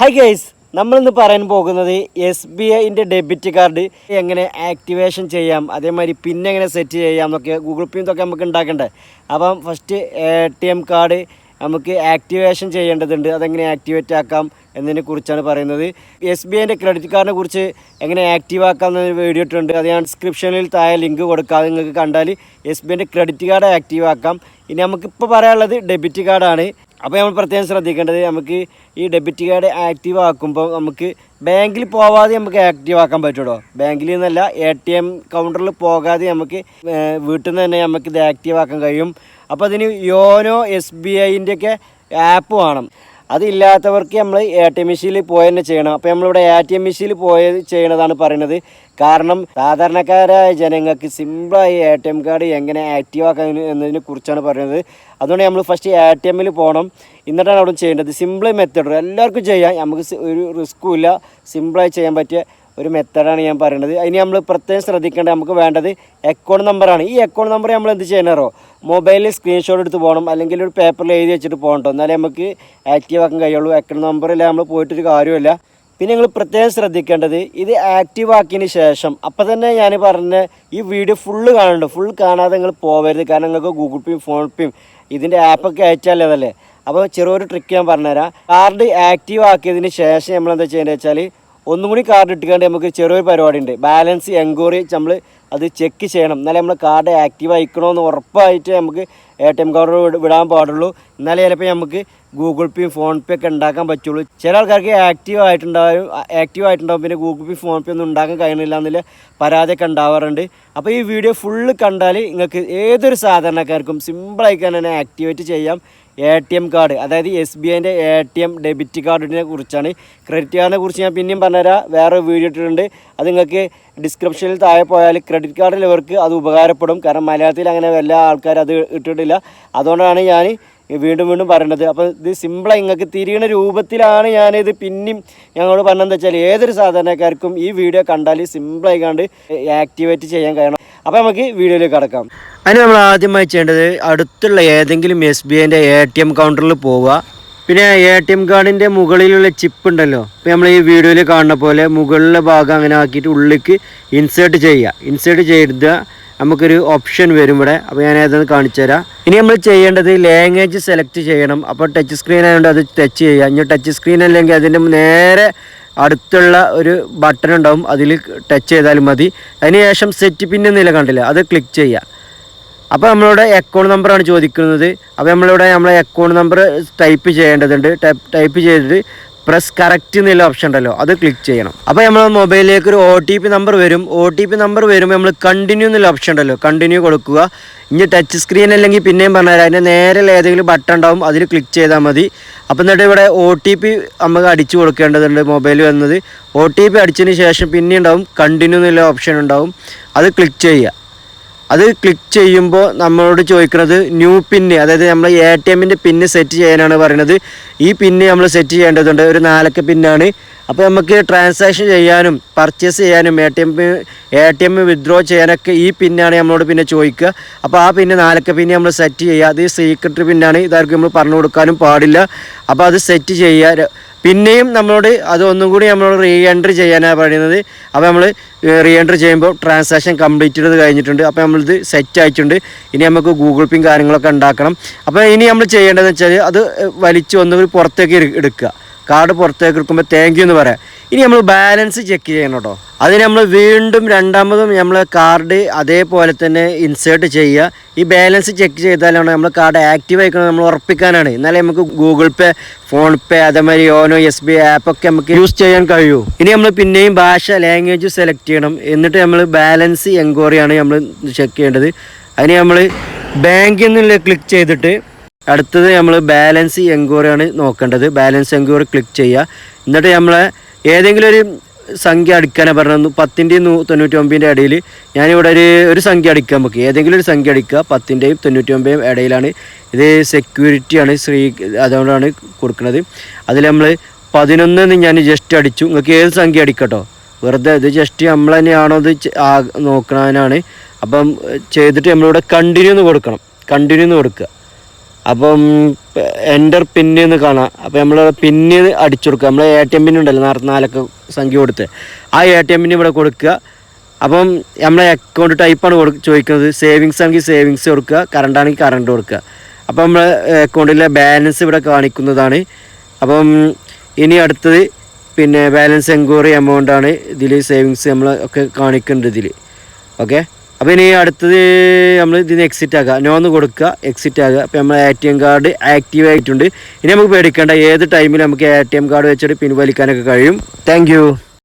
Hi guys, നമ്മളിന്ന് പറയാൻ പോകുന്നത് SBIൻ്റെ ഡെബിറ്റ് കാർഡ് എങ്ങനെ ആക്ടിവേഷൻ ചെയ്യാം, അതേമാതിരി പിന്നെ എങ്ങനെ സെറ്റ് ചെയ്യാം എന്നൊക്കെ ഗൂഗിൾ പേ ഇതൊക്കെ നമുക്ക് ഉണ്ടാക്കണ്ടേ. അപ്പം ഫസ്റ്റ് ATM കാർഡ് നമുക്ക് ആക്ടിവേഷൻ ചെയ്യേണ്ടതുണ്ട്. അതെങ്ങനെ ആക്ടിവേറ്റ് ആക്കാം എന്നതിനെ കുറിച്ചാണ് പറയുന്നത്. SBIൻ്റെ ക്രെഡിറ്റ് കാർഡിനെ കുറിച്ച് എങ്ങനെ ആക്റ്റീവ് ആക്കാം എന്നൊരു വീഡിയോ ഇട്ടുണ്ട്. അത് ഞാൻ ഡിസ്ക്രിപ്ഷനിൽ താഴെ ലിങ്ക് കൊടുക്കാം. അത് നിങ്ങൾക്ക് കണ്ടാൽ SBIൻ്റെ ക്രെഡിറ്റ് കാർഡ് ആക്റ്റീവ് ആക്കാം. ഇനി നമുക്കിപ്പോൾ പറയാനുള്ളത് ഡെബിറ്റ് കാർഡാണ്. അപ്പോൾ നമ്മൾ പ്രത്യേകം ശ്രദ്ധിക്കേണ്ടത്, നമുക്ക് ഈ ഡെബിറ്റ് കാർഡ് ആക്റ്റീവ് ആക്കുമ്പോൾ നമുക്ക് ബാങ്കിൽ പോവാതെ നമുക്ക് ആക്റ്റീവ് ആക്കാൻ പറ്റുമോ. ബാങ്കിൽ നിന്നല്ല, ATM കൗണ്ടറിൽ പോകാതെ നമുക്ക് വീട്ടിൽ നിന്ന് തന്നെ നമുക്ക് ഇത് ആക്റ്റീവ് ആക്കാൻ കഴിയും. അപ്പോൾ അതിന് യോനോ SBIൻ്റെയൊക്കെ ആപ്പ് വേണം. അതില്ലാത്തവർക്ക് നമ്മൾ ATM മെഷീനിൽ പോയി തന്നെ ചെയ്യണം. അപ്പോൾ നമ്മളിവിടെ ATM മെഷീനിൽ പോയി ചെയ്യണതാണ് പറയുന്നത്. കാരണം സാധാരണക്കാരായ ജനങ്ങൾക്ക് സിമ്പിളായി ATM കാർഡ് എങ്ങനെ ആക്റ്റീവ് ആക്കാൻ എന്നതിനെ കുറിച്ചാണ് പറയുന്നത്. അതുകൊണ്ട് നമ്മൾ ഫസ്റ്റ് ATMൽ പോകണം, എന്നിട്ടാണ് അവിടെ ചെയ്യേണ്ടത്. സിമ്പിൾ മെത്തേഡ്, എല്ലാവർക്കും ചെയ്യാം, നമുക്ക് ഒരു റിസ്ക്കും ഇല്ല, സിമ്പിളായി ചെയ്യാൻ പറ്റിയ ഒരു മെത്തേഡാണ് ഞാൻ പറയുന്നത്. അതിന് നമ്മൾ പ്രത്യേകം ശ്രദ്ധിക്കേണ്ടത്, നമുക്ക് വേണ്ടത് അക്കൗണ്ട് നമ്പറാണ്. ഈ അക്കൗണ്ട് നമ്പർ നമ്മൾ എന്ത് ചെയ്യണോ, മൊബൈലിൽ സ്ക്രീൻഷോട്ട് എടുത്ത് പോകണം, അല്ലെങ്കിൽ ഒരു പേപ്പറിൽ എഴുതി വെച്ചിട്ട് പോകണ്ടോ, എന്നാലേ നമുക്ക് ആക്റ്റീവ് ആക്കാൻ കഴിയുള്ളൂ. അക്കൗണ്ട് നമ്പറിൽ നമ്മൾ പോയിട്ടൊരു കാര്യമില്ല. പിന്നെ നിങ്ങൾ പ്രത്യേകം ശ്രദ്ധിക്കേണ്ടത്, ഇത് ആക്റ്റീവ് ആക്കിയതിന് ശേഷം അപ്പം തന്നെ ഞാൻ പറഞ്ഞ ഈ വീഡിയോ ഫുള്ള് കാണുന്നുണ്ട്. ഫുൾ കാണാതെ നിങ്ങൾ പോകരുത്. കാരണം നിങ്ങൾക്ക് ഗൂഗിൾ പേയും ഫോൺ പേയും ഇതിൻ്റെ ആപ്പൊക്കെ അയച്ചാലേ അതല്ലേ. അപ്പോൾ ചെറിയൊരു ട്രിക്ക് ഞാൻ പറഞ്ഞുതരാം. കാർഡ് ആക്റ്റീവ് ആക്കിയതിന് ശേഷം നമ്മൾ എന്താ ചെയ്യേണ്ടത് വെച്ചാൽ, ഒന്നും കൂടി കാർഡ് ഇട്ടുകൊണ്ട് നമുക്ക് ചെറിയൊരു പരിപാടി ഉണ്ട്. ബാലൻസ് എൻക്വയറി നമ്മൾ അത് ചെക്ക് ചെയ്യണം. എന്നാലേ നമ്മൾ കാർഡ് ആക്റ്റീവ് ആയിക്കണമെന്ന് ഉറപ്പായിട്ട് നമുക്ക് ATM കാർഡ് വിടാൻ പാടുള്ളൂ. എന്നാലേ ചിലപ്പോൾ നമുക്ക് ഗൂഗിൾ പേയും ഫോൺ പേ ഒക്കെ ഉണ്ടാക്കാൻ പറ്റുള്ളൂ. ചില ആൾക്കാർക്ക് ആക്റ്റീവ് ആയിട്ടുണ്ടാവും, പിന്നെ ഗൂഗിൾ പേ ഫോൺ പേ ഒന്നും ഉണ്ടാക്കാൻ കഴിയുന്നില്ല എന്നുള്ള പരാതിയൊക്കെ ഉണ്ടാവാറുണ്ട്. അപ്പോൾ ഈ വീഡിയോ ഫുള്ള് കണ്ടാൽ നിങ്ങൾക്ക് ഏതൊരു സാധാരണക്കാർക്കും സിമ്പിളായി തന്നെ ആക്ടിവേറ്റ് ചെയ്യാം ATM കാർഡ്. അതായത് SBIൻ്റെ ATM ഡെബിറ്റ് കാർഡിനെ കുറിച്ചാണ്. ക്രെഡിറ്റ് കാർഡിനെ കുറിച്ച് ഞാൻ പിന്നെയും പറഞ്ഞുതരാം, വേറെ വീഡിയോ ഇട്ടിട്ടുണ്ട്. അത് നിങ്ങൾക്ക് ഡിസ്ക്രിപ്ഷനിൽ താഴെ പോയാൽ ക്രെഡിറ്റ് കാർഡിലുള്ളവർക്ക് അത് ഉപകാരപ്പെടും. കാരണം മലയാളത്തിൽ അങ്ങനെ എല്ലാ ആൾക്കാരും അത് ഇട്ടിട്ടില്ല. അതുകൊണ്ടാണ് ഞാൻ വീണ്ടും പറയുന്നത്. അപ്പോൾ ഇത് സിമ്പിളായി നിങ്ങൾക്ക് തിരിയണ രൂപത്തിലാണ് ഞാനിത് പിന്നെയും ഞങ്ങളോട് പറഞ്ഞതെന്ന് വെച്ചാൽ, ഏതൊരു സാധാരണക്കാർക്കും ഈ വീഡിയോ കണ്ടാൽ സിമ്പിളായി കണ്ട് ആക്ടിവേറ്റ് ചെയ്യാൻ കഴിയണം. അപ്പോൾ നമുക്ക് വീഡിയോയിലേക്ക് കടക്കാം. അതിന് നമ്മൾ ആദ്യമായി ചെയ്യേണ്ടത്, അടുത്തുള്ള ഏതെങ്കിലും SBIൻ്റെ ATM കൗണ്ടറിൽ പോവുക. പിന്നെ ATM കാർഡിൻ്റെ മുകളിലുള്ള ചിപ്പ് ഉണ്ടല്ലോ, ഇപ്പോൾ നമ്മൾ ഈ വീഡിയോയിൽ കാണുന്ന പോലെ മുകളിലെ ഭാഗം അങ്ങനെ ആക്കിയിട്ട് ഉള്ളിലേക്ക് ഇൻസേർട്ട് ചെയ്ത് നമുക്കൊരു ഓപ്ഷൻ വരും ഇവിടെ. അപ്പോൾ ഞാൻ ഏതെന്ന് കാണിച്ചു തരാം. ഇനി നമ്മൾ ചെയ്യേണ്ടത് ലാംഗ്വേജ് സെലക്ട് ചെയ്യണം. അപ്പോൾ ടച്ച് സ്ക്രീൻ ആയതുകൊണ്ട് അത് ടച്ച് ചെയ്യുക. ഇനി ടച്ച് സ്ക്രീൻ അല്ലെങ്കിൽ അതിൻ്റെ നേരെ അടുത്തുള്ള ഒരു ബട്ടൺ ഉണ്ടാവും, അതിൽ ടച്ച് ചെയ്താലും മതി. അതിനുശേഷം സെറ്റ് പിൻ എന്നില്ല കണ്ടില്ല, അത് ക്ലിക്ക് ചെയ്യുക. അപ്പോൾ നമ്മളുടെ അക്കൗണ്ട് നമ്പറാണ് ചോദിക്കുന്നത്. അപ്പോൾ നമ്മളിവിടെ നമ്മളെ അക്കൗണ്ട് നമ്പർ ടൈപ്പ് ചെയ്യേണ്ടതുണ്ട്. ടൈപ്പ് ചെയ്തിട്ട് പ്രസ് കറക്റ്റ് എന്നുള്ള ഓപ്ഷൻ ഉണ്ടല്ലോ, അത് ക്ലിക്ക് ചെയ്യണം. അപ്പോൾ നമ്മൾ മൊബൈലിലേക്ക് ഒരു OTP നമ്പർ വരും. OTP നമ്പർ വരുമ്പോൾ നമ്മൾ കണ്ടിന്യൂ എന്നുള്ള ഓപ്ഷൻ ഉണ്ടല്ലോ, കണ്ടിന്യൂ കൊടുക്കുക. ഇനി ടച്ച് സ്ക്രീൻ അല്ലെങ്കിൽ പിന്നെയും പറഞ്ഞുതരാം, അതിൻ്റെ നേരെ ഏതെങ്കിലും ബട്ടൺ ഉണ്ടാവും, അതിൽ ക്ലിക്ക് ചെയ്താൽ മതി. അപ്പോൾ എന്നിട്ട് ഇവിടെ OTP നമുക്ക് അടിച്ചു കൊടുക്കേണ്ടതുണ്ട്. മൊബൈൽ വന്നത് OTP അടിച്ചതിന് ശേഷം പിന്നെ ഉണ്ടാവും കണ്ടിന്യൂ എന്നുള്ള ഓപ്ഷൻ ഉണ്ടാവും, അത് ക്ലിക്ക് ചെയ്യുക. അത് ക്ലിക്ക് ചെയ്യുമ്പോൾ നമ്മളോട് ചോദിക്കുന്നത് ന്യൂ പിന്ന്, അതായത് നമ്മൾ ATMൻ്റെ പിന്ന് സെറ്റ് ചെയ്യാനാണ് പറയുന്നത്. ഈ പിന്ന് നമ്മൾ സെറ്റ് ചെയ്യേണ്ടതുണ്ട്, ഒരു 4 അക്ക പിന്നാണ്. അപ്പോൾ നമുക്ക് ട്രാൻസാക്ഷൻ ചെയ്യാനും പർച്ചേസ് ചെയ്യാനും ATM വിത്ഡ്രോ ചെയ്യാനൊക്കെ ഈ പിന്നാണ് നമ്മളോട് പിന്നെ ചോദിക്കുക. അപ്പോൾ ആ പിന്നെ 4 അക്ക പിന്ന് നമ്മൾ സെറ്റ് ചെയ്യുക. അത് സീക്രട്ട് പിന്നാണ്, ഇതാർക്ക് നമ്മൾ പറഞ്ഞു കൊടുക്കാനും പാടില്ല. അപ്പോൾ അത് സെറ്റ് ചെയ്യുക. പിന്നെയും നമ്മളോട് അത് ഒന്നും കൂടി നമ്മളോട് റീ എൻട്രി ചെയ്യാനാണ് പറയുന്നത്. അപ്പോൾ നമ്മൾ റീ എൻട്രി ചെയ്യുമ്പോൾ ട്രാൻസാക്ഷൻ കംപ്ലീറ്റ് ചെയ്ത് കഴിഞ്ഞിട്ടുണ്ട്. അപ്പോൾ നമ്മളിത് സെറ്റ് ആയിട്ടുണ്ട്. ഇനി നമുക്ക് ഗൂഗിൾ പേയും കാര്യങ്ങളൊക്കെ ഉണ്ടാക്കണം. അപ്പോൾ ഇനി നമ്മൾ ചെയ്യേണ്ടതെന്ന് വെച്ചാൽ, അത് വലിച്ച് ഒന്നുകൂടി പുറത്തേക്ക് എടുക്കുക. കാർഡ് പുറത്തേക്ക് എടുക്കുമ്പോൾ താങ്ക് യു എന്ന് പറയാം. ഇനി നമ്മൾ ബാലൻസ് ചെക്ക് ചെയ്യണം കേട്ടോ. അതിന് നമ്മൾ വീണ്ടും രണ്ടാമതും നമ്മൾ കാർഡ് അതേപോലെ തന്നെ ഇൻസേർട്ട് ചെയ്യുക. ഈ ബാലൻസ് ചെക്ക് ചെയ്താലാണ് നമ്മൾ കാർഡ് ആക്റ്റീവ് ആയിക്കണം, നമ്മൾ ഉറപ്പിക്കാനാണ്. എന്നാലേ നമുക്ക് ഗൂഗിൾ പേ, ഫോൺ പേ, അതേമാതിരി യോനോ SBI ആപ്പൊക്കെ നമുക്ക് യൂസ് ചെയ്യാൻ കഴിയൂ. ഇനി നമ്മൾ പിന്നെയും ലാംഗ്വേജ് സെലക്ട് ചെയ്യണം. എന്നിട്ട് നമ്മൾ ബാലൻസ് എൻക്വയറിയാണ് നമ്മൾ ചെക്ക് ചെയ്യേണ്ടത്. അതിന് നമ്മൾ ബാങ്കിൽ നിന്നുള്ള ക്ലിക്ക് ചെയ്തിട്ട് അടുത്തത് നമ്മൾ ബാലൻസ് എൻക്വയറിയാണ് നോക്കേണ്ടത്. ബാലൻസ് എൻക്വയറി ക്ലിക്ക് ചെയ്യുക. എന്നിട്ട് നമ്മൾ ഏതെങ്കിലും ഒരു സംഖ്യ അടിക്കാനാണ് പറഞ്ഞത്. 10ൻ്റെയും 99ൻ്റെ ഇടയിൽ ഞാനിവിടെ ഒരു സംഖ്യ അടിക്കാം. നമുക്ക് ഏതെങ്കിലും ഒരു സംഖ്യ അടിക്കുക. 10ൻ്റെയും 99ൻ്റെയും ഇടയിലാണ്. ഇത് സെക്യൂരിറ്റിയാണ്, അതുകൊണ്ടാണ് കൊടുക്കുന്നത്. അതിൽ നമ്മൾ 11 ഞാൻ ജസ്റ്റ് അടിച്ചു. നിങ്ങൾക്ക് ഏത് സംഖ്യ അടിക്കട്ടോ, വെറുതെ ഇത് ജസ്റ്റ് നമ്മൾ തന്നെയാണോ ഇത് നോക്കാനാണ്. അപ്പം ചെയ്തിട്ട് നമ്മളിവിടെ കണ്ടിന്യൂ എന്ന് കൊടുക്കണം. കണ്ടിന്യൂ എന്ന് കൊടുക്കുക. അപ്പം എൻ്റർ പിന്ന് എന്ന് കാണാം. അപ്പോൾ നമ്മൾ പിന്ന് അടിച്ചു കൊടുക്കുക. നമ്മൾ ATM പിൻ ഉണ്ടല്ലോ നേരത്തെ 4 സംഖ്യ കൊടുത്ത് ആ ATM പിൻ ഇവിടെ കൊടുക്കുക. അപ്പം നമ്മളെ അക്കൗണ്ട് ടൈപ്പാണ് ചോദിക്കുന്നത്. സേവിങ്സ് ആണെങ്കിൽ സേവിങ്സ് കൊടുക്കുക, കറണ്ട് ആണെങ്കിൽ കറണ്ട് കൊടുക്കുക. അപ്പം നമ്മൾ അക്കൗണ്ടിലെ ബാലൻസ് ഇവിടെ കാണിക്കുന്നതാണ്. അപ്പം ഇനി അടുത്തത് പിന്നെ ബാലൻസ് എൻക്വയറി എമൗണ്ട് ആണ് ഇതിൽ സേവിങ്സ് നമ്മൾ ഒക്കെ കാണിക്കുന്നുണ്ട് ഇതിൽ. ഓക്കെ, അപ്പോൾ ഇനി അടുത്തത് നമ്മൾ ഇതിന് എക്സിറ്റ് ആക്കുക, നോന്ന് കൊടുക്കുക, എക്സിറ്റ് ആകുക. അപ്പോൾ നമ്മൾ ATM കാർഡ് ആക്റ്റീവ് ആയിട്ടുണ്ട്. ഇനി നമുക്ക് പേടിക്കേണ്ട, ഏത് ടൈമിൽ നമുക്ക് ATM കാർഡ് വെച്ചിട്ട് പിൻവലിക്കാനൊക്കെ കഴിയും. താങ്ക്